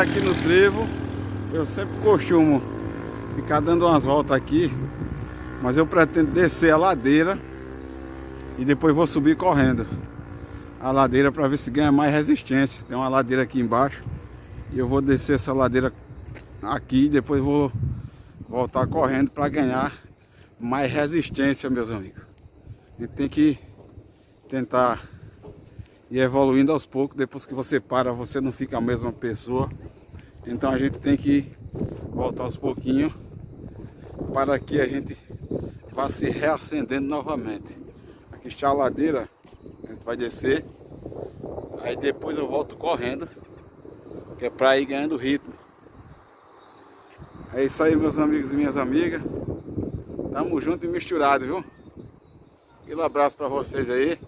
aqui no trevo. Eu sempre costumo ficar dando umas voltas aqui, mas eu pretendo descer a ladeira e depois vou subir correndo a ladeira para ver se ganha mais resistência. Tem uma ladeira aqui embaixo e eu vou descer essa ladeira aqui e depois vou voltar correndo para ganhar mais resistência, meus amigos. A gente tem que tentar ir evoluindo aos poucos. Depois que você para, você não fica a mesma pessoa. Então a gente tem que voltar aos pouquinhos para que a gente vá se reacendendo novamente. Aqui está a ladeira, a gente vai descer, aí depois eu volto correndo, que é para ir ganhando ritmo. É isso aí, meus amigos e minhas amigas. Tamo junto e misturado, viu? Aquele abraço para vocês aí.